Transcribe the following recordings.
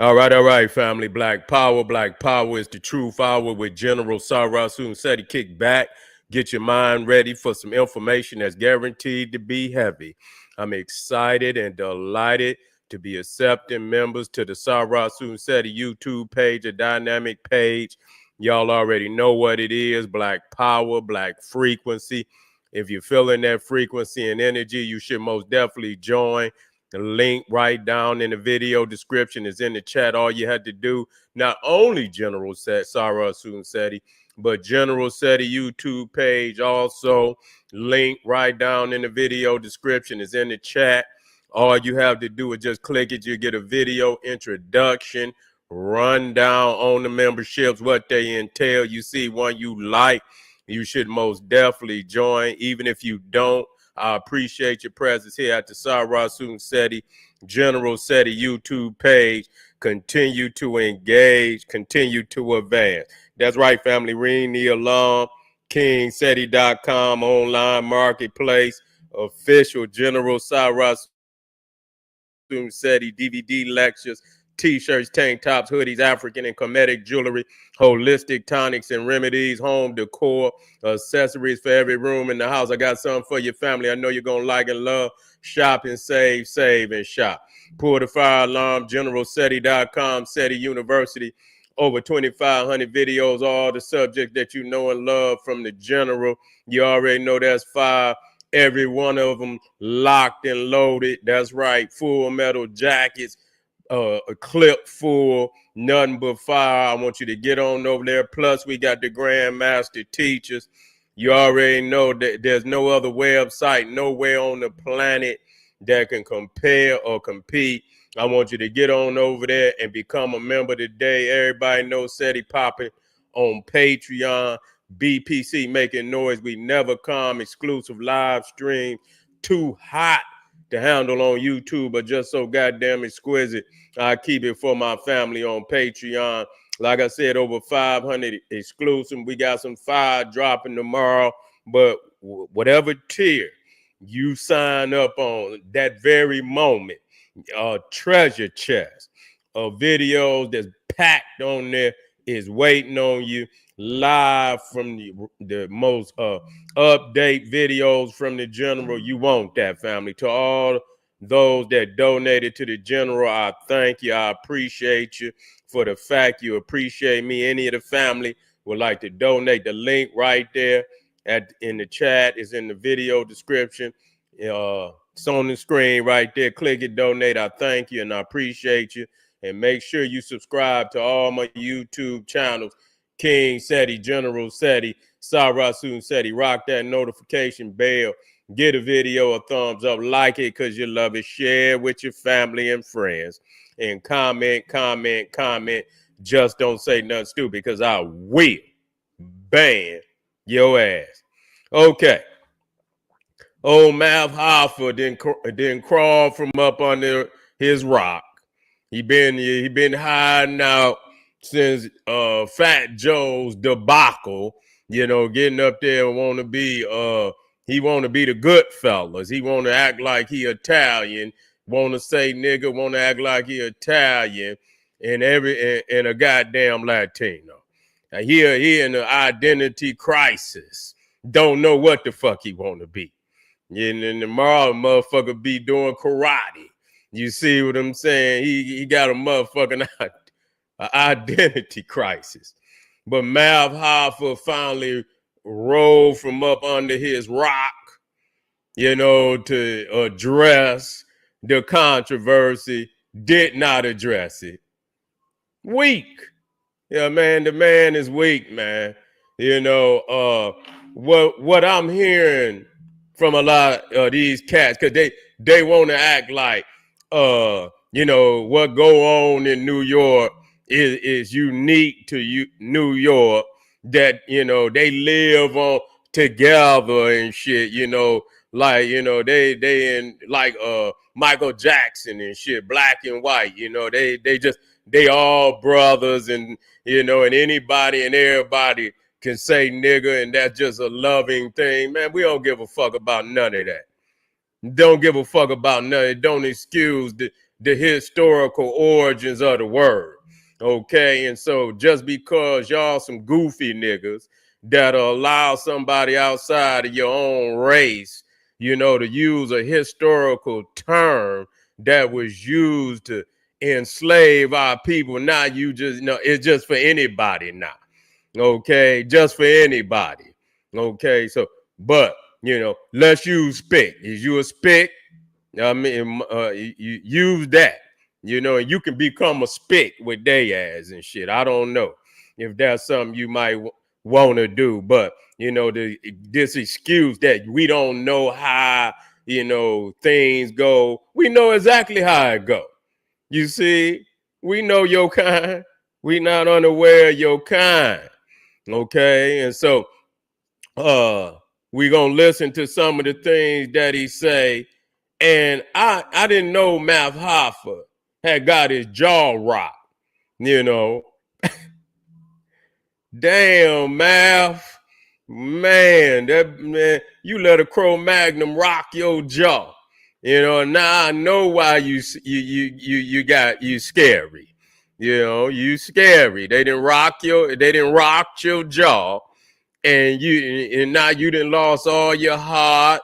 All right, family. Black Power. Black Power is the truth hour with General Sarasu Seti. Kick back, get your mind ready for some information that's guaranteed to be heavy. I'm excited and delighted to be accepting members to the Sarasu Seti YouTube page, a dynamic page. Y'all already know what it is. Black Power, Black Frequency. If you're feeling that frequency and energy, you should most definitely join. The link right down in the video description is in the chat. All you had to do, not only General Sarah Seti, but General Seti YouTube page also. Link right down in the video description is in the chat. All you have to do is just click it. You get a video introduction, rundown on the memberships, what they entail. You see one you like, you should most definitely join. Even if you don't, I appreciate your presence here at the Sarasun Seti General Seti YouTube page. Continue to engage, continue to advance. That's right, family. Ring the alarm. KingSeti.com online marketplace. Official General Sarasun Seti DVD lectures, t-shirts, tank tops, hoodies, African and Kemetic jewelry, holistic tonics and remedies, home decor, accessories for every room in the house. I got something for your family. I know you're going to like and love. Shop and save, save and shop. Pull the fire alarm, generalseti.com, Seti University. Over 2,500 videos, all the subjects that you know and love from the general. You already know that's 5. Every one of them locked and loaded. That's right. Full metal jackets, a clip full, nothing but fire. I want you to get on over there. Plus, we got the Grandmaster teachers. You already know that there's no other website, nowhere on the planet that can compare or compete. I want you to get on over there and become a member today. Everybody knows Seti popping on Patreon. BPC making noise. We never come. Exclusive live stream. Too hot to handle on YouTube, but just so goddamn exquisite. I keep it for my family on Patreon. Like I said, over 500 exclusive. We got some fire dropping tomorrow, but whatever tier you sign up on that very moment, treasure chest of videos that's packed on there is waiting on you. Live from the most update videos from the general. You want that, family. To all those that donated to the general, I thank you. I appreciate you for the fact you appreciate me. Any of the family would like to donate, the link right there in the chat is in the video description. It's on the screen right there. Click it, donate. I thank you and I appreciate you. And make sure you subscribe to all my YouTube channels. King Seti, General Seti, Sarasun Seti. Rock that notification bell. Get a video a thumbs up. Like it because you love it. Share with your family and friends. And comment. Just don't say nothing stupid because I will ban your ass. Okay. Old Mav Hoffa didn't crawl from up under his rock. He been hiding out since Fat Joe's debacle, getting up there and want to be he want to be the good fellas. He want to act like he Italian, want to say nigga, want to act like he Italian and a goddamn Latino. Now he in an identity crisis. Don't know what the fuck he want to be. And then tomorrow motherfucker be doing karate. You see what I'm saying? He got a motherfucking identity crisis. But Mav Hoffa finally rolled from up under his rock, to address the controversy, did not address it. Weak. Yeah, man, the man is weak, man. What I'm hearing from a lot of these cats, because they want to act like what go on in New York is unique to New York, that they live on together and shit, like they in like Michael Jackson and shit, black and white, they all brothers, and and anybody and everybody can say nigga, and that's just a loving thing. Man, we don't give a fuck about none of that. Don't give a fuck about none. Don't excuse the historical origins of the word. Okay, and so just because y'all some goofy niggas that'll allow somebody outside of your own race, you know, to use a historical term that was used to enslave our people, now you just, it's just for anybody now. Okay, just for anybody. Okay, so, but, let's use spick. Is you a spick? I mean, you use that, and you can become a spick with they ass and shit. I don't know if that's something you might want to do, but this excuse that we don't know how things go, we know exactly how it go. You see, we know your kind. We not unaware of your kind. Okay, and so we gonna listen to some of the things that he say. And I didn't know Math Hoffa had got his jaw rocked, Damn, Math. Man, you let a Cro-Magnon rock your jaw. Now I know why you scary. You scary. They didn't rock your jaw, and now you done lost all your heart.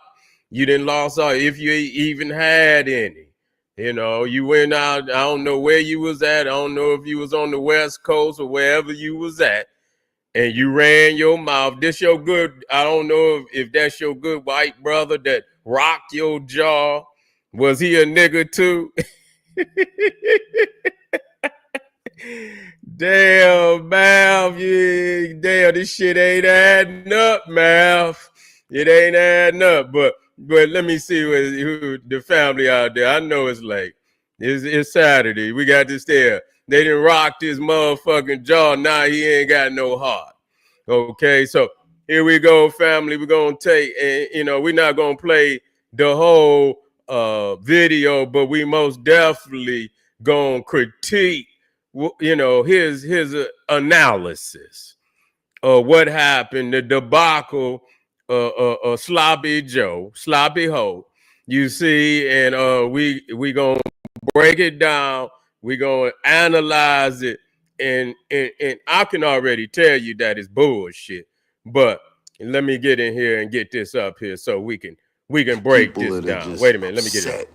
You didn't lost all, if you even had any. You went out, I don't know where you was at. I don't know if you was on the West Coast or wherever you was at, and you ran your mouth. This your good, I don't know if that's your good white brother that rocked your jaw. Was he a nigga too? Damn, Math. Yeah, damn, this shit ain't adding up, Math. It ain't adding up. But let me see who the family out there. I know it's late. It's Saturday. We got this there. They done rocked his motherfucking jaw. Now he ain't got no heart. Okay, so here we go, family. We're gonna take, and we're not gonna play the whole video, but we most definitely gonna critique his analysis of what happened, the debacle, sloppy Joe, sloppy hoe, you see, and we gonna break it down. We gonna analyze it, and I can already tell you that it's bullshit. But let me get in here and get this up here so we can break this down. Wait a minute, let me get it.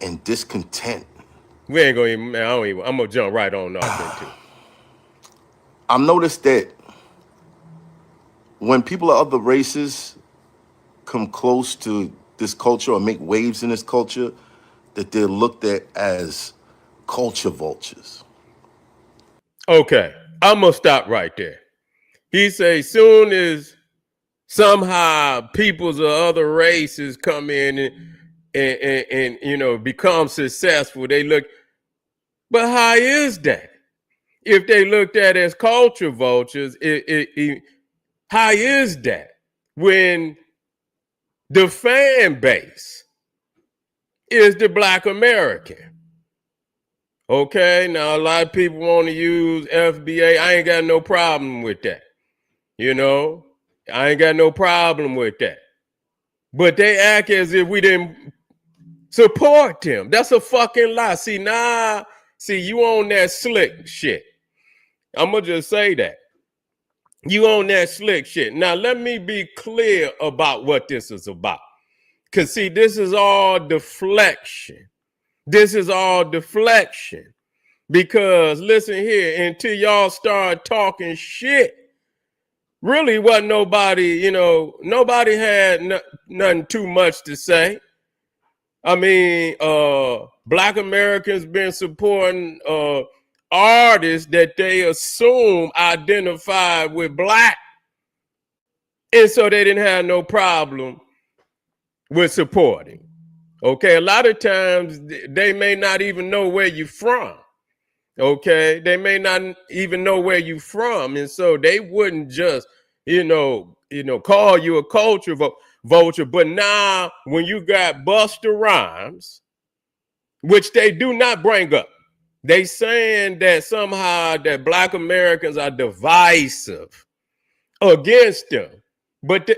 And discontent. We ain't gonna even, I'm gonna jump right on off into. I've noticed that when people of other races come close to this culture or make waves in this culture, that they're looked at as culture vultures. Okay, I'm gonna stop right there. He say soon as somehow peoples of other races come in and become successful, they look. But how is that? If they looked at as culture vultures, how is that when the fan base is the Black American? Okay, now a lot of people want to use FBA. I ain't got no problem with that. I ain't got no problem with that. But they act as if we didn't support them. That's a fucking lie. See, you on that slick shit. I'm going to just say that. You on that slick shit. Now, let me be clear about what this is about. Because, see, this is all deflection. This is all deflection. Because, listen here, until y'all start talking shit, really wasn't nobody, nobody had nothing too much to say. I mean, Black Americans been supporting artists that they assume identified with Black. And so they didn't have no problem with supporting. Okay, a lot of times they may not even know where you're from. Okay, they may not even know where you're from. And so they wouldn't just, call you a culture vulture. But now when you got Busta Rhymes, which they do not bring up, they saying that somehow that Black Americans are divisive against them. But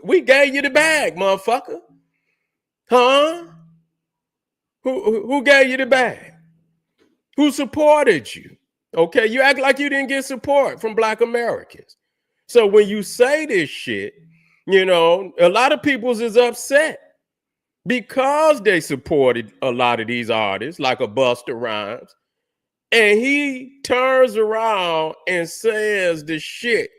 we gave you the bag, motherfucker. Huh? Who gave you the bag? Who supported you? Okay, you act like you didn't get support from Black Americans. So when you say this shit, you know, a lot of people is upset because they supported a lot of these artists, like a Busta Rhymes, and he turns around and says the shit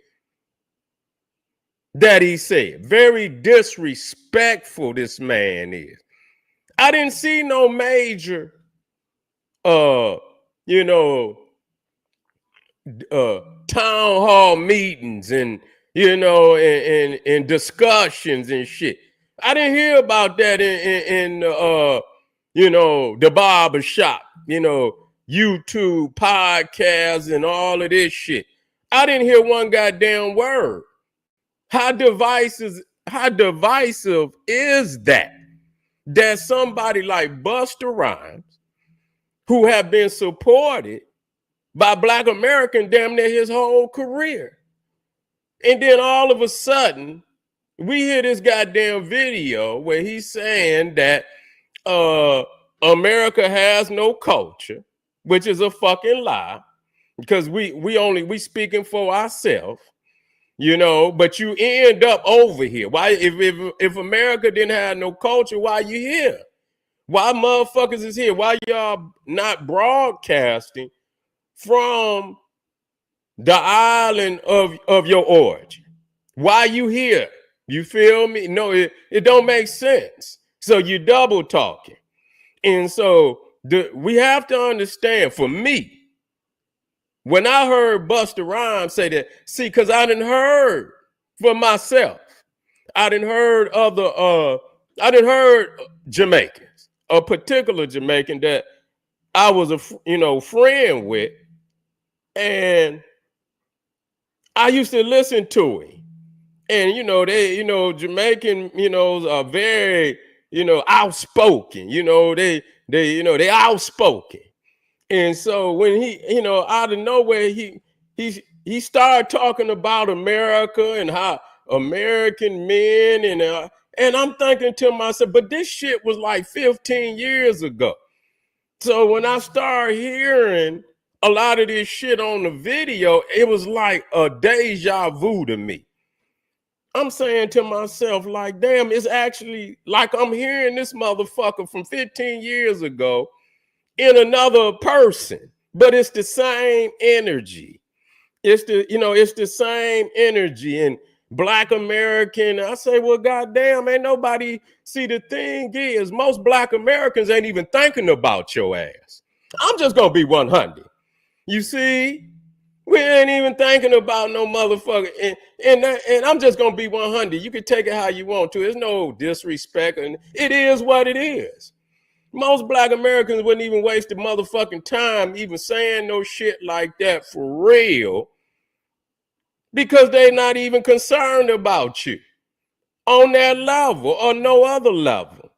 that he said. Very disrespectful this man is. I didn't see no major you know, town hall meetings and and discussions and shit. I didn't hear about that in the barber shop, YouTube podcasts and all of this shit. I didn't hear one goddamn word. How divisive is that? That somebody like Busta Rhymes, who have been supported by Black American damn near his whole career. And then all of a sudden, we hear this goddamn video where he's saying that America has no culture, which is a fucking lie, because we speaking for ourselves, but you end up over here. Why, if America didn't have no culture, why you here? Why motherfuckers is here? Why y'all not broadcasting from the island of your origin? Why you here? You feel me? No, it don't make sense. So you double talking. And so we have to understand, for me, when I heard Busta Rhymes say that, see, because I didn't heard for myself. I didn't heard Jamaicans, a particular Jamaican that I was a friend with, and I used to listen to him. And Jamaican, are very, outspoken. They outspoken. And so when he, out of nowhere, he started talking about America and how American men and I'm thinking to myself, but this shit was like 15 years ago. So when I started hearing a lot of this shit on the video, it was like a deja vu to me. I'm saying to myself, like, damn, it's actually like I'm hearing this motherfucker from 15 years ago in another person, but it's the same energy. It's the same energy. And Black American, I say, well, goddamn, ain't nobody. See, the thing is, most Black Americans ain't even thinking about your ass. I'm just gonna be 100. You see, we ain't even thinking about no motherfucker. And I'm just gonna be 100. You can take it how you want to. There's no disrespect, and it is what it is. Most Black Americans wouldn't even waste the motherfucking time even saying no shit like that for real, because they're not even concerned about you on that level or no other level.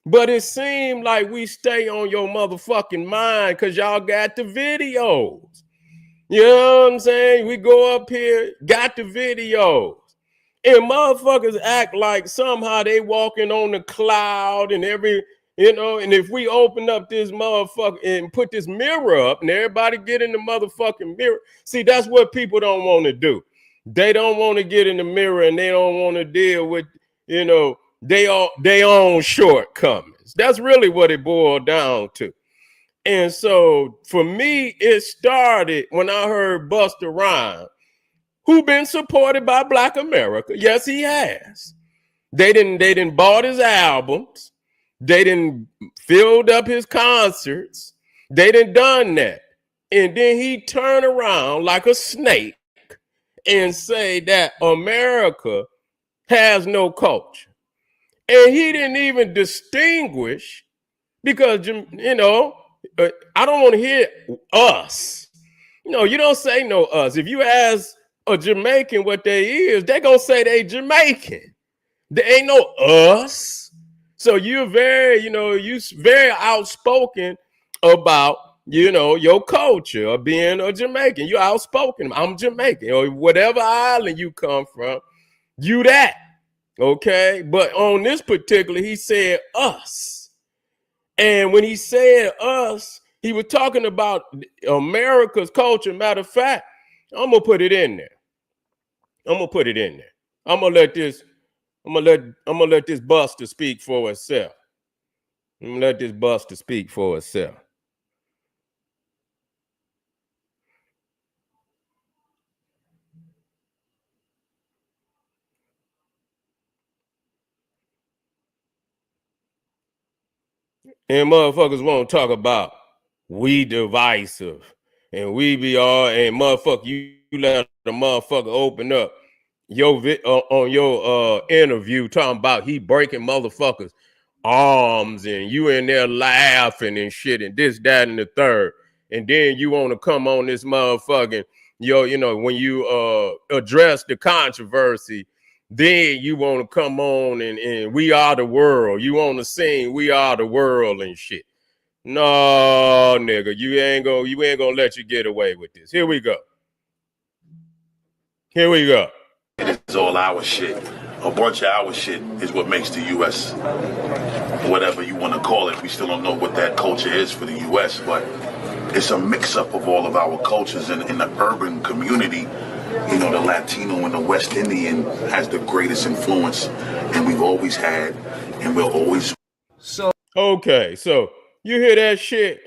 But it seemed like we stay on your motherfucking mind because y'all got the videos. You know what I'm saying? We go up here, got the videos. And motherfuckers act like somehow they walking on the cloud and and if we open up this motherfucker and put this mirror up and everybody get in the motherfucking mirror. See, that's what people don't want to do. They don't want to get in the mirror and they don't want to deal with, they own shortcomings. That's really what it boiled down to. And so for me, it started when I heard Busta Rhymes, who been supported by Black America. Yes, he has. They didn't bought his albums. They didn't filled up his concerts. They didn't done that. And then he turned around like a snake and say that America has no culture. And he didn't even distinguish, because, I don't want to hear us. You don't say no us. If you ask a Jamaican what they is, they gonna say they Jamaican. There ain't no us. So you're very, very outspoken about, your culture of being a Jamaican. You're outspoken. I'm Jamaican, or whatever island you come from, you that. Okay. But on this particular, he said us. And when he said us, he was talking about America's culture. Matter of fact, I'm gonna put it in there. I'm gonna put it in there. I'm gonna let this Buster speak for itself. I'm gonna let this Buster speak for itself. And motherfuckers won't talk about we divisive and we be all, and motherfucker, you let the motherfucker open up your on your interview talking about he breaking motherfuckers arms and you in there laughing and shit and this, that, and the third. And then you want to come on this motherfucking, you know, when you address the controversy, then you want to come on and we are the world. You want to sing we are the world and shit. No, nigga, you ain't gonna let you get away with this. Here we go. Here we go. It's all our shit. A bunch of our shit is what makes the U.S. whatever you want to call it. We still don't know what that culture is for the U.S., but it's a mix-up of all of our cultures in the urban community. You know, the Latino and the West Indian has the greatest influence, and we've always had, and we'll always. Okay, so you hear that shit?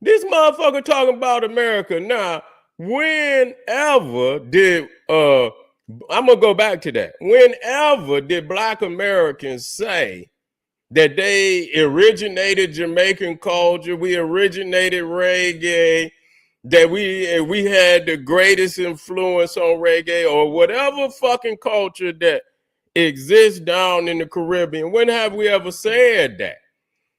This motherfucker talking about America. Now, whenever did I'm gonna go back to that. Whenever did Black Americans say that they originated Jamaican culture, we originated reggae, that we had the greatest influence on reggae or whatever fucking culture that exists down in the Caribbean? When have we ever said that?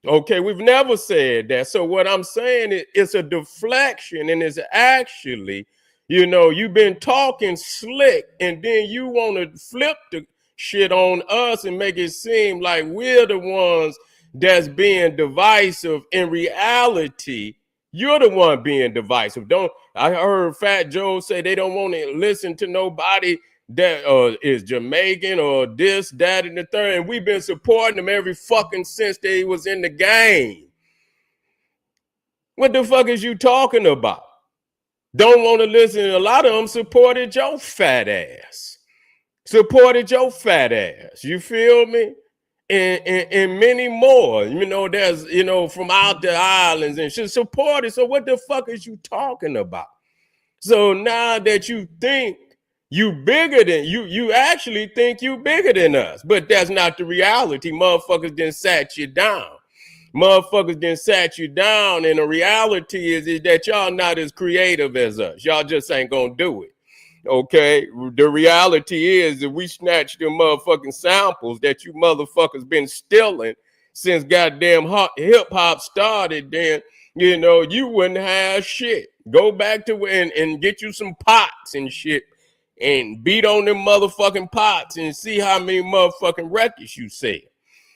Okay, we've never said that. So what I'm saying is it's a deflection, and it's actually, you know, you've been talking slick and then you want to flip the shit on us and make it seem like we're the ones that's being divisive. In reality, you're the one being divisive. I heard Fat Joe say they don't want to listen to nobody that is Jamaican or this, that, and the third. And we've been supporting them every fucking since they was in the game. What the fuck is you talking about? Don't want to listen. A lot of them supported your fat ass. Supported your fat ass. You feel me? And many more. You know, there's, you know, from out the islands and shit supported. So what the fuck is you talking about? So now that you think you bigger than you actually think you bigger than us, but that's not the reality. Motherfuckers done sat you down. Motherfuckers done sat you down, and the reality is that y'all not as creative as us. Y'all just ain't gonna do it. Okay, the reality is that we snatched them motherfucking samples that you motherfuckers been stealing since goddamn hip hop started. Then you know you wouldn't have shit. Go back to and get you some pots and shit and beat on them motherfucking pots and see how many motherfucking records you sell.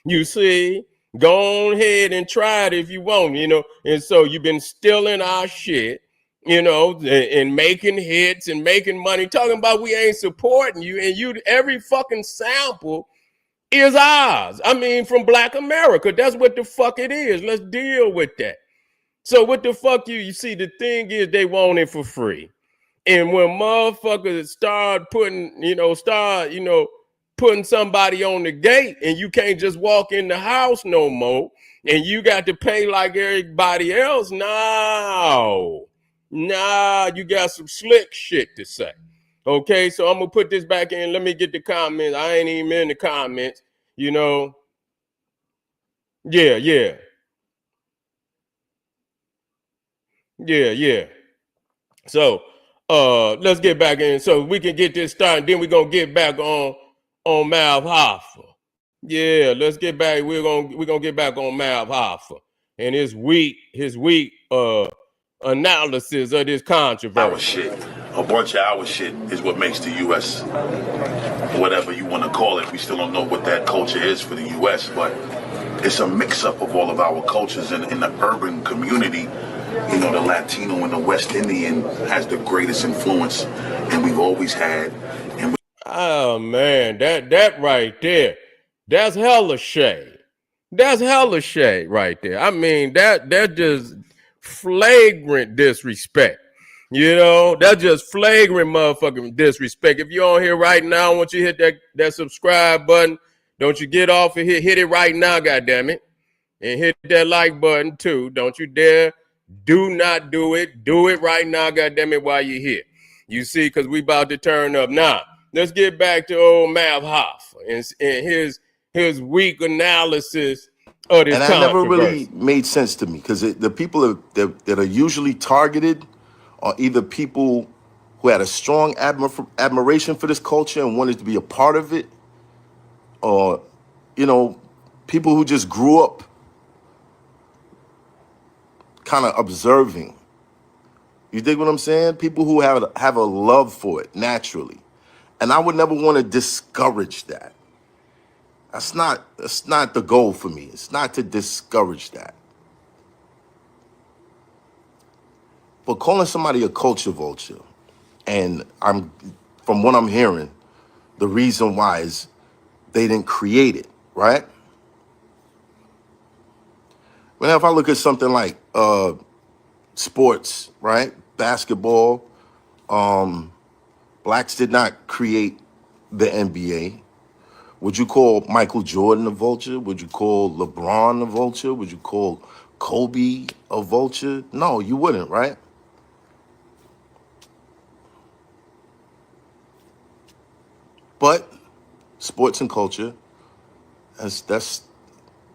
You see, go on ahead and try it if you want, you know. And so you've been stealing our shit, you know, and making hits and making money, talking about we ain't supporting you, and you every fucking sample is ours. I mean, from Black America. That's what the fuck it is. Let's deal with that. So what the fuck you see, the thing is they want it for free. And when motherfuckers start putting somebody on the gate and you can't just walk in the house no more and you got to pay like everybody else, you got some slick shit to say. Okay, so I'm gonna put this back in. Let me get the comments. I ain't even in the comments, you know. Yeah. So let's get back in so we can get this started. Then we're gonna get back on Mav Hoffa. Yeah, let's get back. We're gonna get back on Mav Hoffa and his weak analysis of this controversy. Our shit. A bunch of our shit is what makes the U.S. whatever you want to call it. We still don't know what that culture is for the U.S., but it's a mix-up of all of our cultures in the urban community. You know, the Latino and the West Indian has the greatest influence, and we've always had. Oh man, that right there, that's hella shade. That's hella shade right there. I mean, that's just flagrant disrespect. You know, that's just flagrant motherfucking disrespect. If you're on here right now, once you hit that subscribe button, don't you get off and hit it right now, goddammit. And hit that like button too. Don't you dare. Do not do it. Do it right now, goddammit, while you're here. You see, because we about to turn up. Now, let's get back to old Mav Hoffa and his weak analysis of this And that never controversy. really made sense to me because the people that are usually targeted are either people who had a strong admiration for this culture and wanted to be a part of it, or, you know, people who just grew up kind of observing. You dig what I'm saying? People who have a love for it naturally. And I would never want to discourage that. That's not the goal for me. It's not to discourage that. But calling somebody a culture vulture, and from what I'm hearing, the reason why is they didn't create it, right? Well, if I look at something like sports, right? Basketball, blacks did not create the NBA. Would you call Michael Jordan a vulture? Would you call LeBron a vulture? Would you call Kobe a vulture? No, you wouldn't, right? But sports and culture, that's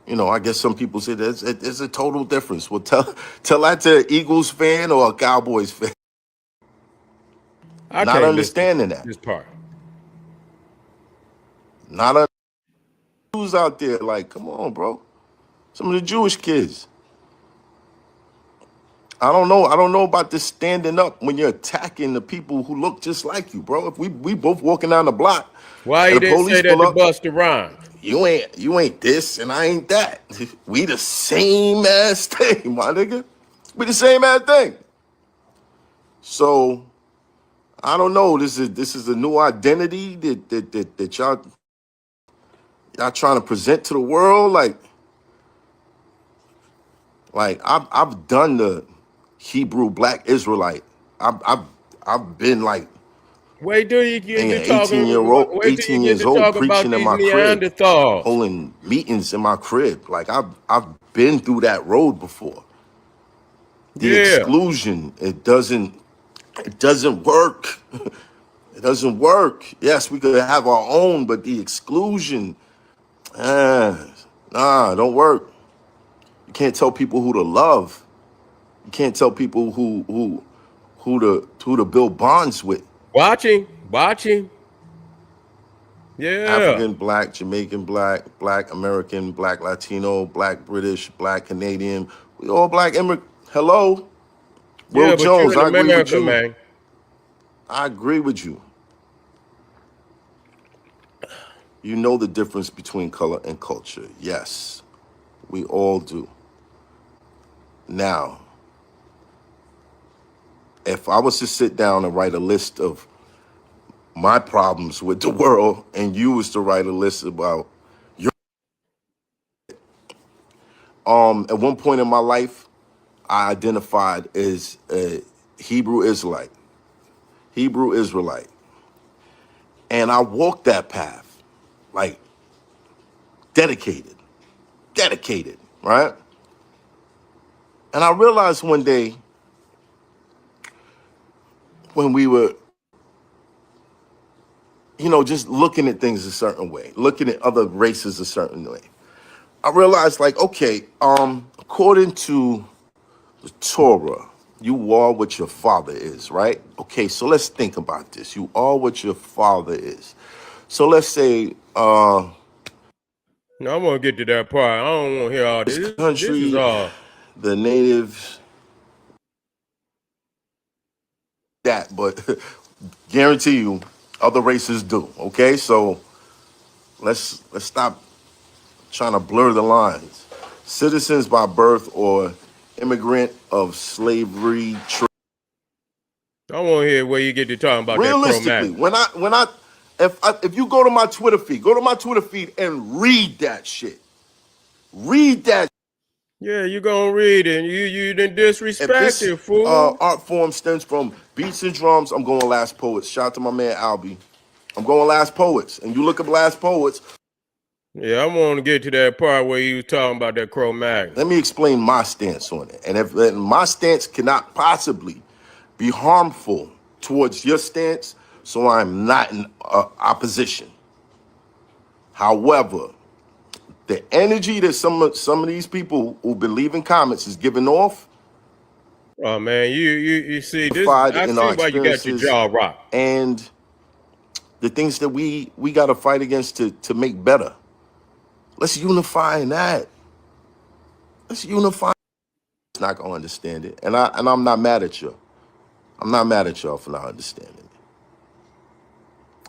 I guess some people say there's a total difference. Well, tell that to an Eagles fan or a Cowboys fan. I Not can't listen understanding that. this part. Not a Jews out there like, come on, bro. Some of the Jewish kids. I don't know about this standing up when you're attacking the people who look just like you, bro. If we both walking down the block Why and you the didn't police say that pull to up, Busta Rhymes? you ain't this and I ain't that. We the same ass thing, my nigga. We the same ass thing. So I don't know. This is a new identity that y'all trying to present to the world. Like I've done the Hebrew Black Israelite. I've been like Wait till you get to an talking. Wait till you 18 get years to old talking preaching about in these my crib, Neanderthals. holding meetings in my crib. Like I've been through that road before. The Yeah. exclusion, it doesn't work. It doesn't work. Yes, we could have our own, but the exclusion, don't work. You can't tell people who to love. You can't tell people who to build bonds with. Watching. Yeah. African, black, Jamaican, black American, black Latino, black British, black Canadian. We all black immigrant. Hello, Will Yeah, but you're Jones. in I agree with America, you. man. I agree with you. You know the difference between color and culture. Yes, we all do. Now, if I was to sit down and write a list of my problems with the world, and you was to write a list about your, at one point in my life, I identified as a Hebrew Israelite. Hebrew Israelite. And I walked that path, like dedicated, right? And I realized one day when we were, just looking at things a certain way, looking at other races a certain way, I realized like, okay, according to the Torah, you are what your father is, right? Okay, so let's think about this. You are what your father is. So let's say No, I want to get to that part. I don't want to hear all this this. This is country, all. the natives, that, but guarantee you other races do. Okay, so let's stop trying to blur the lines. Citizens by birth or immigrant of slavery trade. I want to hear where you get to talking about that Realistically, chromatic. if you go to my Twitter feed and read that shit. Read that. Yeah, you gonna read it. You didn't If disrespect this it, fool. art form stems from beats and drums, I'm going Last Poets. Shout out to my man Albie. I'm going Last Poets. And you look up Last Poets. Yeah, I want to get to that part where you was talking about that Cro-Magnon. Let me explain my stance on it. And my stance cannot possibly be harmful towards your stance, so I'm not in opposition. However, the energy that some of these people who believe in comments is giving off, Oh man, you see this? I in see our why you got your experiences jaw rocked. and the things that we got to fight against to make better. Let's unify in that. Let's unify. It's not gonna understand it, and I'm not mad at you. I'm not mad at y'all for not understanding it.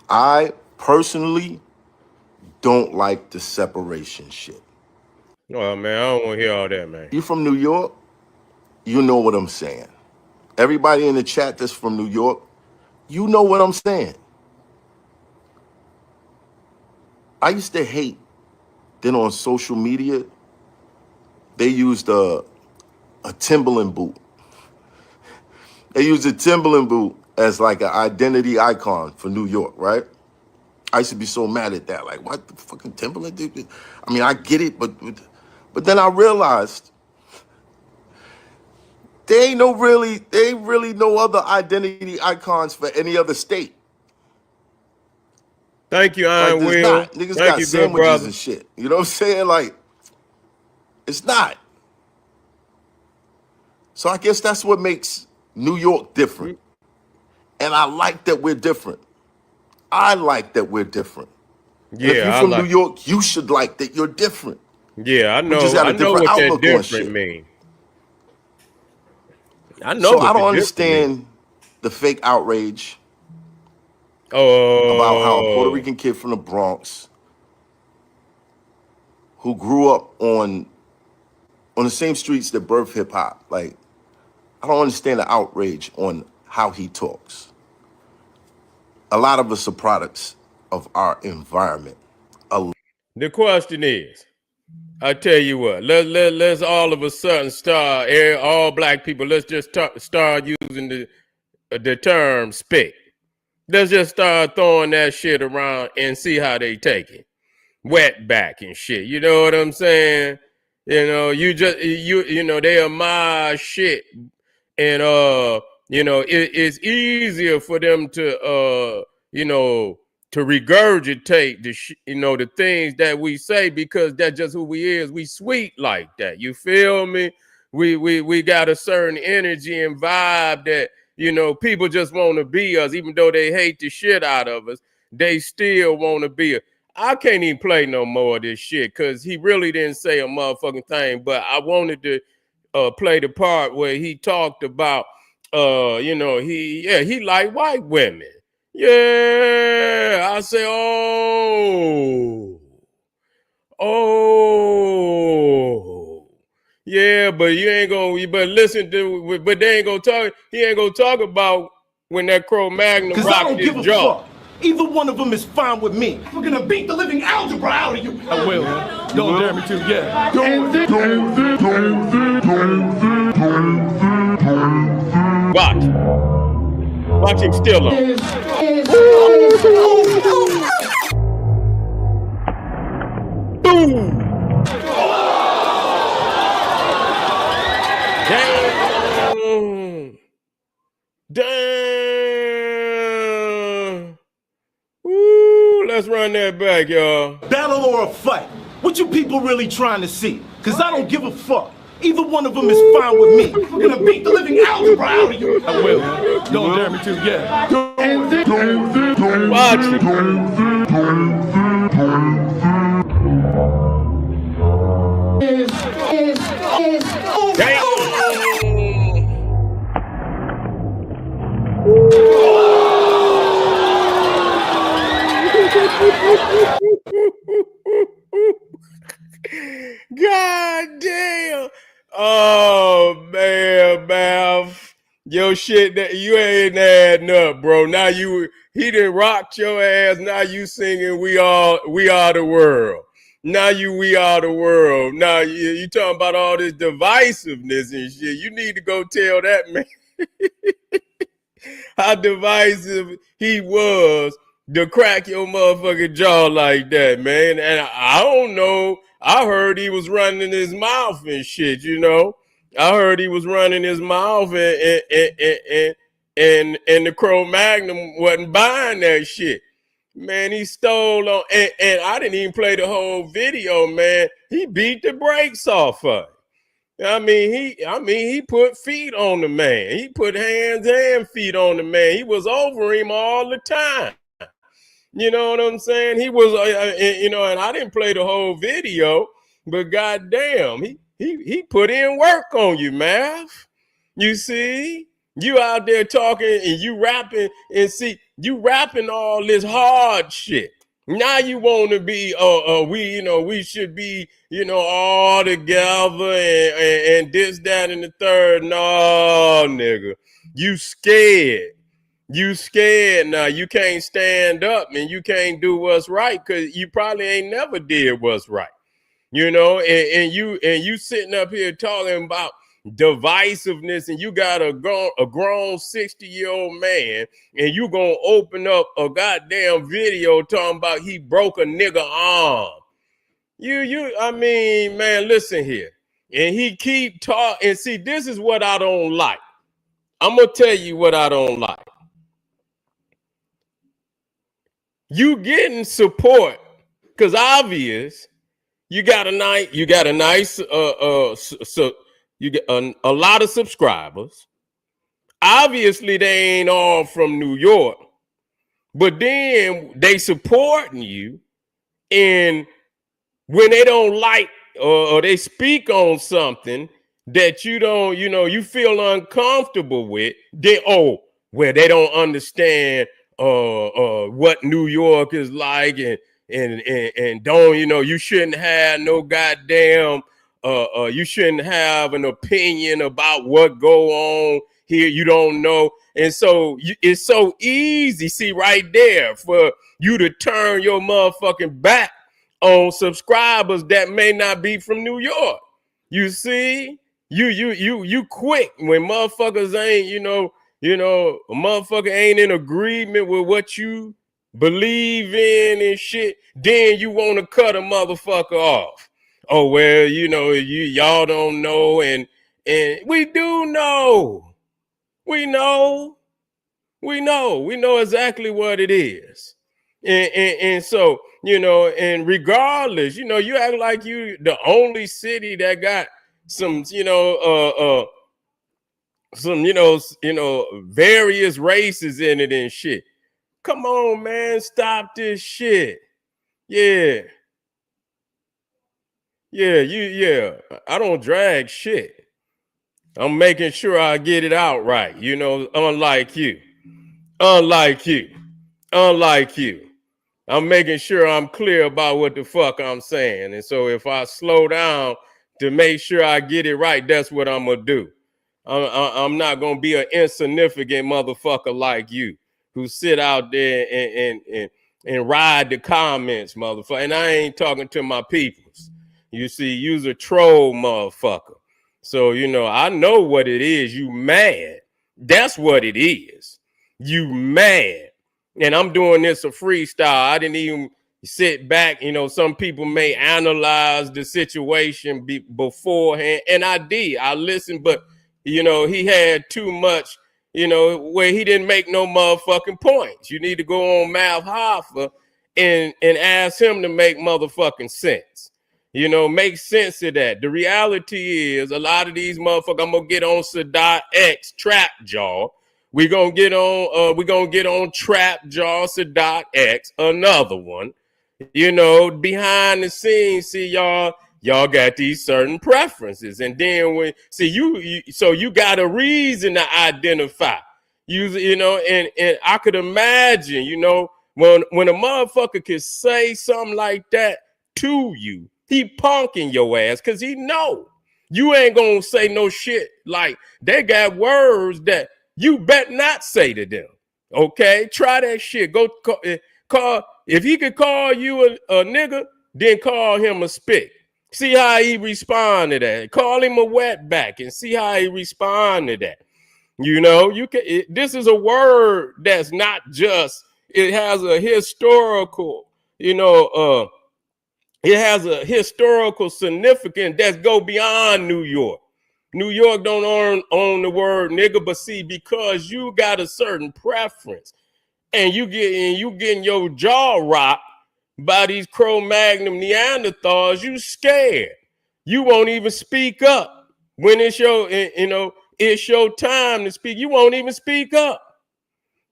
I personally don't like the separation shit. Oh man, I don't want to hear all that, man. You from New York? You know what I'm saying. Everybody in the chat that's from New York, you know what I'm saying. I used to hate that on social media they used a Timberland boot. They used a Timberland boot as like an identity icon for New York, right? I used to be so mad at that. Like, what the fucking Timberland dude? I mean, I get it, but then I realized there ain't really no other identity icons for any other state. Thank you, Like, Iron there's Will. not. Niggas Thank got you, good sandwiches brother. and shit. You know what I'm saying? Like, it's not. So I guess that's what makes New York different. And I like that we're different. I like that we're different. And if you're Yeah, I from New like. York, you should like that you're different. Yeah, I We just know. got I a know different what that outlook on different shit. mean. I know So I what the don't different mean. understand the fake outrage about how a Puerto Oh, Rican kid from the Bronx who grew up on the same streets that birthed hip hop. Like, I don't understand the outrage on how he talks. A lot of us are products of our environment. the question is, I tell you what, let's all of a sudden start, all black people, let's just start using the term spit. Let's just start throwing that shit around and see how they take it. Wet back and shit. You know what I'm saying? You know, you know, they are my shit. And you know, it's easier for them to you know, to regurgitate you know, the things that we say because that's just who we is. We sweet like that. You feel me? We got a certain energy and vibe that, you know, people just want to be us, even though they hate the shit out of us. They still want to be us. I can't even play no more of this shit because he really didn't say a motherfucking thing. But I wanted to play the part where he talked about, you know, he liked white women. Yeah, I say, oh, yeah, but you ain't gonna, but listen to, but they ain't gonna talk. He ain't gonna talk about when that Cro-Magnon rocked his jaw. Fuck. Either one of them is fine with me. We're gonna beat the living algebra out of you. I will. Don't dare me to, yeah. Watch him still on. Boom. Damn. Woo, let's run that back, y'all. Battle or a fight? What you people really trying to see? Cause I don't give a fuck. Either one of them is fine with me. We're gonna beat the living algebra out of you. I will. Don't dare me to, yeah. Watch it. Damn. God damn. Oh man. Your shit that you ain't adding up, bro. Now he done rocked your ass. Now you singing we are the world. Now we are the world. Now you talking about all this divisiveness and shit. You need to go tell that man how divisive he was to crack your motherfucking jaw like that, man. And I don't know. I heard he was running his mouth and shit, you know. I heard he was running his mouth and the Cro-Magnon wasn't buying that shit. Man, he stole on, and I didn't even play the whole video, man. He beat the brakes off of it. He put feet on the man. He put hands and feet on the man. He was over him all the time. You know what I'm saying? He was, and I didn't play the whole video, but goddamn, he put in work on you, Mav. You see? You out there talking and you rapping and see, you rapping all this hard shit. Now you want to be, we should be, all together and this, that, and the third. No, nigga. You scared. You scared now. You can't stand up and you can't do what's right because you probably ain't never did what's right. And you sitting up here talking about divisiveness, and you got a grown 60-year-old man, and you gonna open up a goddamn video talking about he broke a nigga arm. Man, listen here. And he keep talking, and see, this is what I don't like. I'm gonna tell you what I don't like. You getting support, because obvious, you got a nice, you get a lot of subscribers. Obviously, they ain't all from New York, but then they supporting you, and when they don't like or they speak on something that you don't, you feel uncomfortable with, they they don't understand what New York is like, and don't, you shouldn't have no goddamn you shouldn't have an opinion about what go on here. You don't know. And so it's so easy, see, right there, for you to turn your motherfucking back on subscribers that may not be from New York. You see, you quick when motherfuckers ain't, a motherfucker ain't in agreement with what you believe in and shit, then you want to cut a motherfucker off. Oh, well, y'all don't know, and we do know. We know exactly what it is. And so, and regardless, you act like you the only city that got some, various races in it and shit. Come on, man, stop this shit. Yeah. I don't drag shit. I'm making sure I get it out right, unlike you. I'm making sure I'm clear about what the fuck I'm saying. And so if I slow down to make sure I get it right, that's what I'm going to do. I'm not going to be an insignificant motherfucker like you who sit out there and ride the comments, motherfucker. And I ain't talking to my peoples. You see, you's a troll motherfucker. So, I know what it is. You mad. That's what it is. You mad. And I'm doing this a freestyle. I didn't even sit back. Some people may analyze the situation beforehand. And I did. I listened, but, he had too much, where he didn't make no motherfucking points. You need to go on Hoffa and ask him to make motherfucking sense. Make sense of that. The reality is a lot of these motherfuckers, I'm gonna get on Sadat X Trap Jaw. We're gonna get on Trap Jaw Sadat X, another one. Behind the scenes, see y'all got these certain preferences. And then when so you got a reason to identify. And I could imagine, when a motherfucker could say something like that to you, he punking your ass because he know you ain't gonna say no shit. Like, they got words that you bet not say to them. Okay, try that shit. Go call if he could call you a nigga, then call him a spick. See how he respond to that. Call him a wetback and see how he respond to that. You know, this is a word that's not just, it has a historical, it has a historical significance that go beyond New York. New York don't own the word nigga, but see, because you got a certain preference and you getting your jaw rocked by these Cro-Magnon Neanderthals, you scared. You won't even speak up when it's your time to speak. You won't even speak up.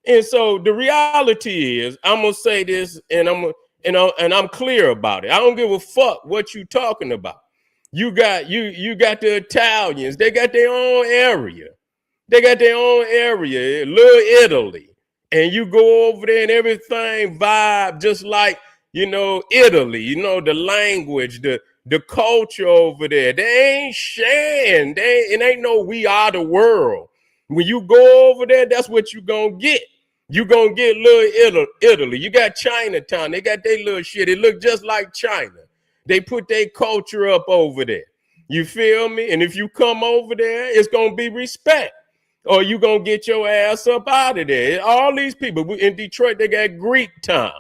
And so the reality is, I'm gonna say this, and I'm clear about it. I don't give a fuck what you talking about. You got the Italians. They got their own area. They got their own area, Little Italy. And you go over there and everything vibe just like, Italy, the language, the culture over there. They ain't sharing. It ain't no we are the world. When you go over there, that's what you gonna get. You gonna get Little Italy. You got Chinatown. They got their little shit. It look just like China. They put their culture up over there. You feel me? And if you come over there, it's gonna be respect. Or you gonna get your ass up out of there. All these people in Detroit, they got Greek town.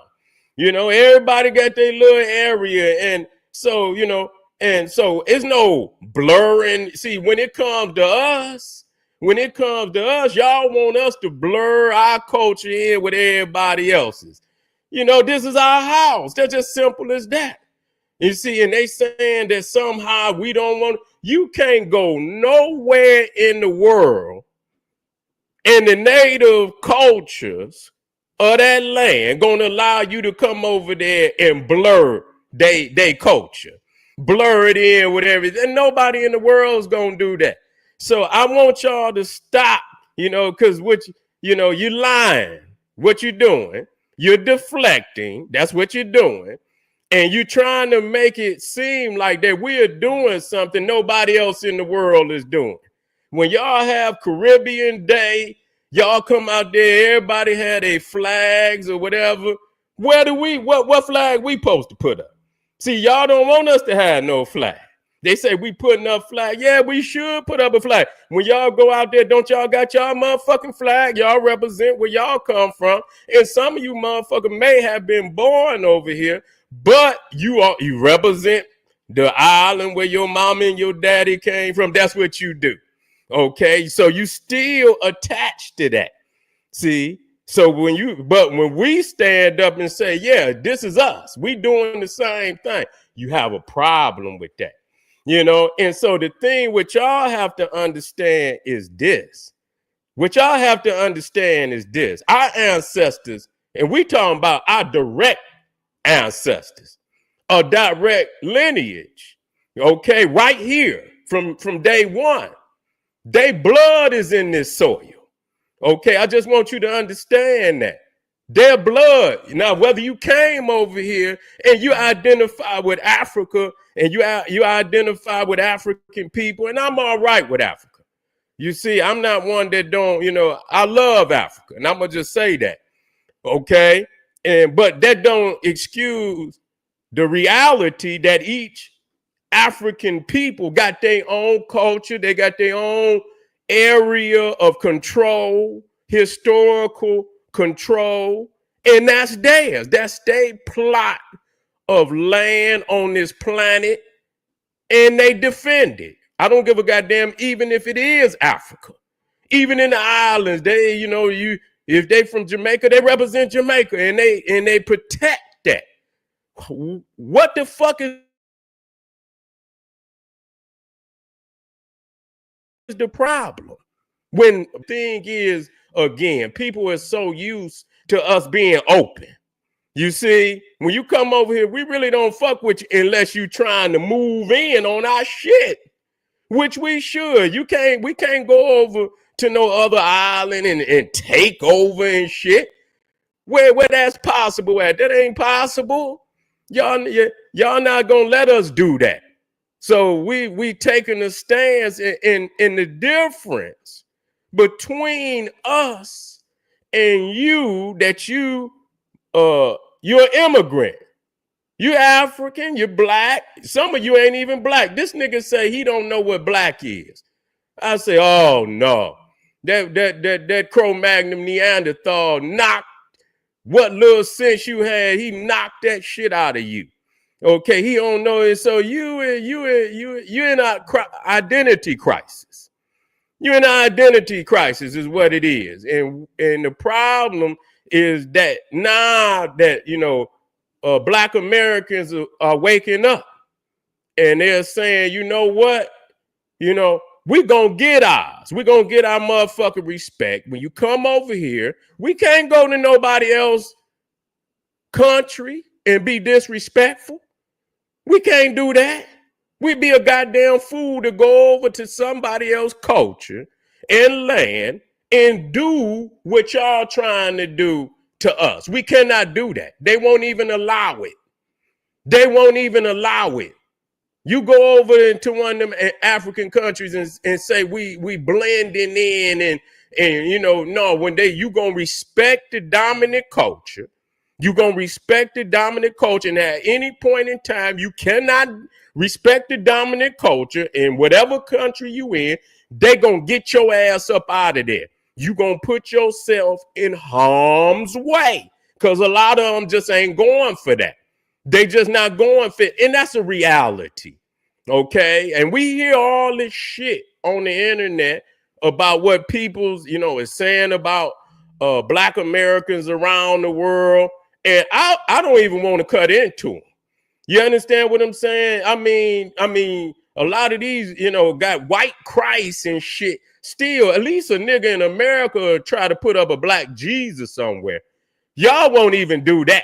Everybody got their little area. And so, it's no blurring. See, when it comes to us, y'all want us to blur our culture in with everybody else's. This is our house. That's just simple as that. You see, and they saying that somehow we don't want, you can't go nowhere in the world and the native cultures of that land gonna allow you to come over there and blur they culture, blur it in with everything. And nobody in the world's gonna do that. So I want y'all to stop, because you're lying. What you're doing, you're deflecting. That's what you're doing. And you're trying to make it seem like that we're doing something nobody else in the world is doing. When y'all have Caribbean Day, y'all come out there, everybody had their flags or whatever. What flag we supposed to put up? See, y'all don't want us to have no flag. They say we putting up flag. Yeah, we should put up a flag. When y'all go out there, don't y'all got y'all motherfucking flag? Y'all represent where y'all come from. And some of you motherfuckers may have been born over here, but you represent the island where your mama and your daddy came from. That's what you do. Okay, so you still attached to that. See, so when we stand up and say, yeah, this is us, we doing the same thing, you have a problem with that. And so the thing which y'all have to understand is this. Our ancestors, and we talking about our direct ancestors, a direct lineage, okay, right here from day one. Their blood is in this soil. Okay, I just want you to understand that. Their blood. Now, whether you came over here and you identify with Africa and you identify with African people, and I'm all right with Africa. You see, I'm not one that don't, I love Africa, and I'm going to just say that. Okay? But that don't excuse the reality that each African people got their own culture, they got their own area of control, historical control, and that's theirs. That's their plot of land on this planet, and they defend it. I don't give a goddamn, even if it is Africa. Even in the islands, they, if they from Jamaica, they represent Jamaica, and they protect that. What the fuck is the problem? When the thing is, again, people are so used to us being open. You see, when you come over here, we really don't fuck with you unless you trying to move in on our shit, which we should. We can't go over to no other island and take over and shit. Where that's possible at? That ain't possible. Y'all not gonna let us do that. So we taking a stance in the difference between us and you, that you're an immigrant. You African, you're black. Some of you ain't even black. This nigga say he don't know what black is. I say, oh no. That Cro-Magnon Neanderthal knocked what little sense you had, he knocked that shit out of you. Okay, he don't know it. So you in an identity crisis. You're in an identity crisis is what it is. And the problem is that now that, you know, Black Americans are waking up and they're saying, you know what? You know, we're going to get ours. We're going to get our motherfucking respect. When you come over here, we can't go to nobody else's country and be disrespectful. We can't do that. We'd be a goddamn fool to go over to somebody else's culture and land and do what y'all trying to do to us. We cannot do that. They won't even allow it. They won't even allow it. You go over into one of them African countries and say we blending in and you know, no, when you gonna respect the dominant culture. You gonna respect the dominant culture, and at any point in time, you cannot respect the dominant culture in whatever country you in. They gonna get your ass up out of there. You gonna put yourself in harm's way because a lot of them just ain't going for that. They just not going for it, and that's a reality. Okay, and we hear all this shit on the internet about what people's, you know, is saying about Black Americans around the world. And I don't even want to cut into them. You understand what I'm saying? I mean, a lot of these, you know, got white Christ and shit. Still, at least a nigga in America try to put up a black Jesus somewhere. Y'all won't even do that.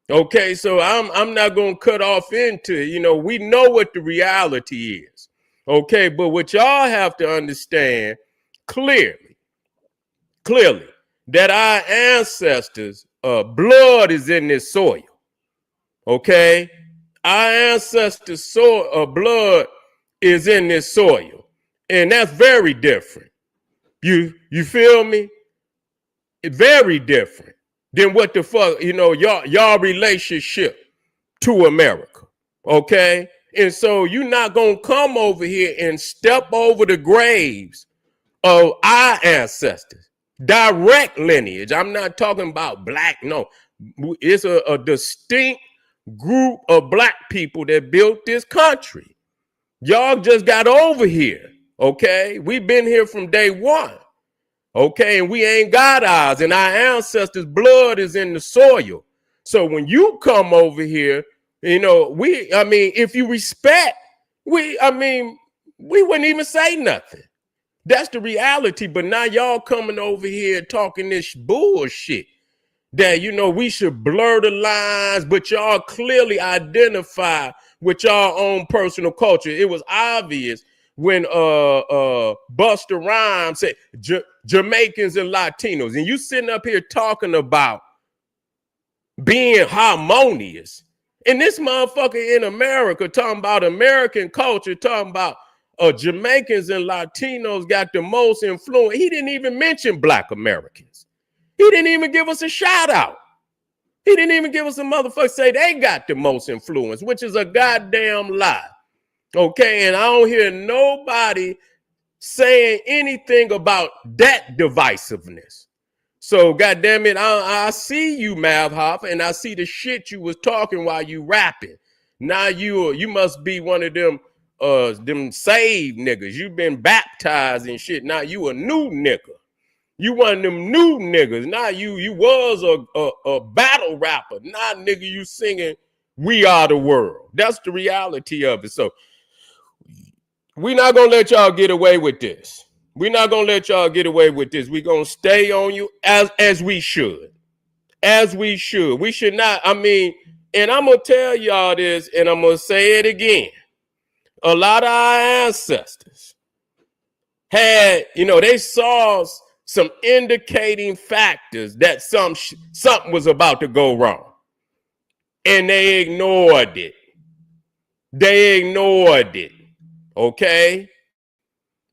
Okay, so I'm not gonna cut off into, you know, we know what the reality is. Okay, but what y'all have to understand clearly, that our ancestors' blood is in this soil. Okay, our ancestors' blood is in this soil, and that's very different. You feel me? It's very different than what the fuck, you know, y'all relationship to America. Okay, and so you're not gonna come over here and step over the graves of our ancestors. Direct lineage. I'm not talking about black. No, it's a distinct group of black people that built this country. Y'all just got over here. Okay, we've been here from day one. Okay, and we ain't got ours, and our ancestors' blood is in the soil. So when you come over here, you know, if you respect, we wouldn't even say nothing. That's the reality. But now y'all coming over here talking this bullshit that, you know, we should blur the lines, but y'all clearly identify with y'all own personal culture. It was obvious when Busta Rhymes said Jamaicans and Latinos, and you sitting up here talking about being harmonious, and this motherfucker in America talking about American culture, talking about Jamaicans and Latinos got the most influence. He didn't even mention Black Americans. He didn't even give us a shout out. He didn't even give us a motherfucker say they got the most influence, which is a goddamn lie. Okay, and I don't hear nobody saying anything about that divisiveness. So goddamn it, I see you, Mav Hoffa, and I see the shit you was talking while you rapping. Now you must be one of them saved niggas. You've been baptized and shit. Now you a new nigga. You one of them new niggas. Now you was a battle rapper. Now nigga, you singing "We Are the World." That's the reality of it. So we're not gonna let y'all get away with this. We're not gonna let y'all get away with this. We're gonna stay on you as we should. As we should. We should not, and I'm gonna tell y'all this, and I'm gonna say it again. A lot of our ancestors had, you know, they saw some indicating factors that something was about to go wrong. And they ignored it. Okay?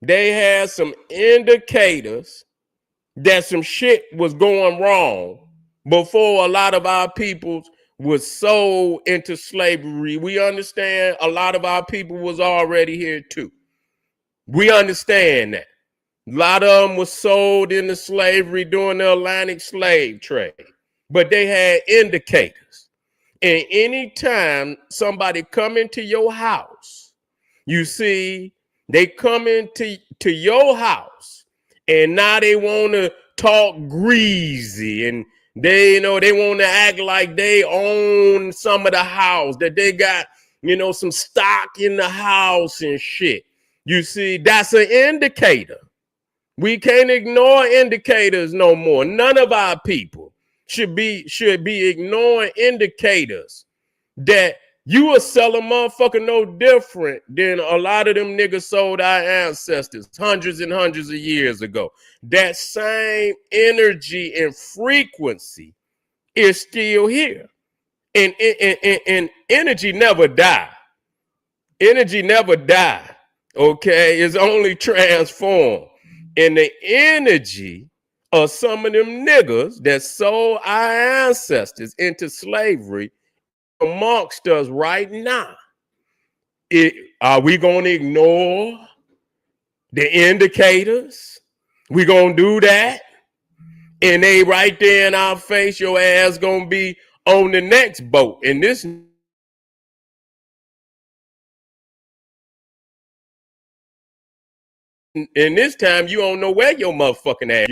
They had some indicators that some shit was going wrong before a lot of our peoples was sold into slavery. We understand a lot of our people was already here too. We understand that. A lot of them was sold into slavery during the Atlantic slave trade, but they had indicators. And anytime somebody come into your house, you see, they come into your house and now they want to talk greasy and they want to act like they own some of the house, that they got, some stock in the house and shit. You see, that's an indicator. We can't ignore indicators no more. None of our people should be ignoring indicators that you will sell a motherfucker no different than a lot of them niggas sold our ancestors hundreds and hundreds of years ago. That same energy and frequency is still here. And energy never die. Energy never die. Okay? It's only transformed. And the energy of some of them niggas that sold our ancestors into slavery amongst us right now. Are we going to ignore the indicators? We going to do that? And they right there in our face, your ass going to be on the next boat. And this time you don't know where your motherfucking ass.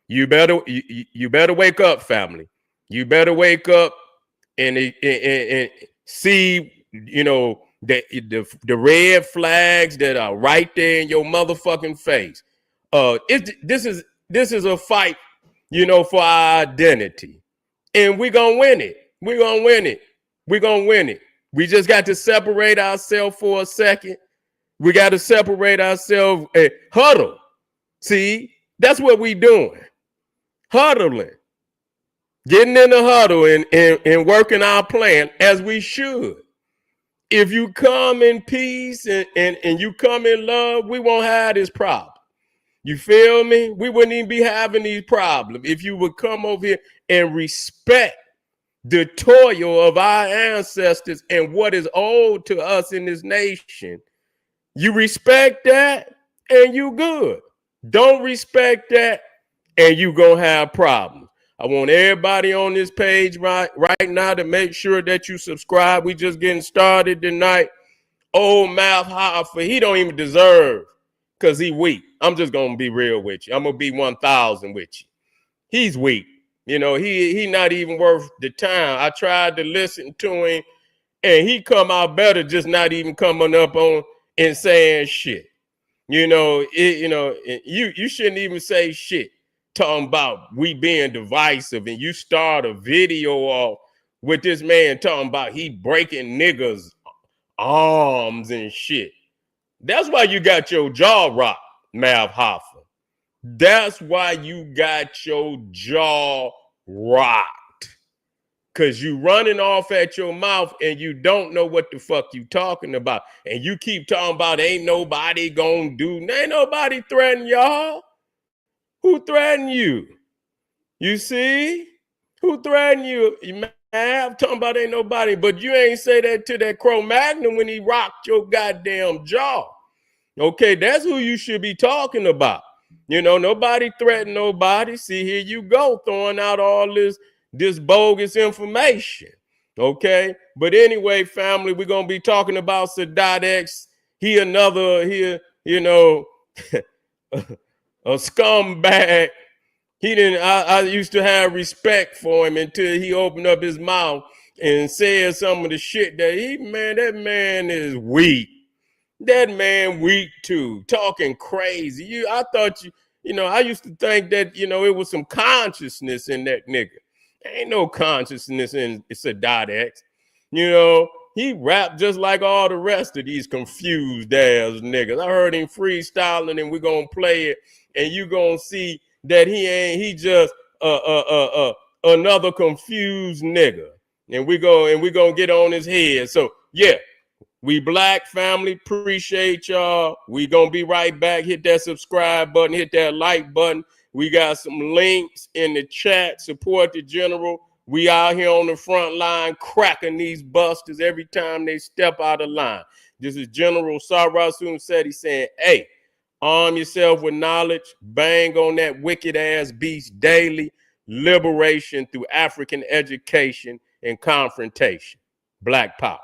You better wake up, family. You better wake up and see, the red flags that are right there in your motherfucking face. This is a fight, for our identity, and we're gonna win it. We're gonna win it. We're gonna win it. We just got to separate ourselves for a second. We got to separate ourselves and huddle. See, that's what we doing. Huddling. Getting in the huddle and working our plan as we should. If you come in peace and you come in love, we won't have this problem. You feel me? We wouldn't even be having these problems if you would come over here and respect the toil of our ancestors and what is owed to us in this nation. You respect that and you good. Don't respect that and you gonna have problems. I want everybody on this page right now to make sure that you subscribe. We just getting started tonight. Old mouth Hoffa, he don't even deserve because he weak. I'm just gonna be real with you. I'm gonna be 1,000 with you. He's weak. He not even worth the time. I tried to listen to him and he come out better just not even coming up on and saying shit. You shouldn't even say shit. Talking about we being divisive, and you start a video off with this man talking about he breaking niggas' arms and shit. That's why you got your jaw rocked, Mav Hoffa. That's why you got your jaw rocked. Because you running off at your mouth and you don't know what the fuck you talking about. And you keep talking about ain't nobody gonna do, ain't nobody threatening y'all. Who threatened you? You see? Who threatened you? You I'm talking about ain't nobody, but you ain't say that to that Cro-Magnon when he rocked your goddamn jaw. Okay, that's who you should be talking about. Nobody threatened nobody. See, here you go, throwing out all this bogus information. Okay, but anyway, family, we're gonna be talking about Sadat X. He a scumbag. He didn't. I used to have respect for him until he opened up his mouth and said some of the shit that that man is weak. That man weak too, talking crazy. I thought I used to think that it was some consciousness in that nigga. Ain't no consciousness in Sadat X. He rapped just like all the rest of these confused ass niggas. I heard him freestyling, and we're gonna play it, and you gonna see that he just another confused nigga. And we gonna get on his head. So yeah, we Black family, appreciate y'all. We gonna be right back. Hit that subscribe button, hit that like button. We got some links in the chat. Support the general. We out here on the front line cracking these busters every time they step out of line. This is General Sarasun Seti saying, hey, arm yourself with knowledge, bang on that wicked ass beast daily, liberation through African education and confrontation. Black power.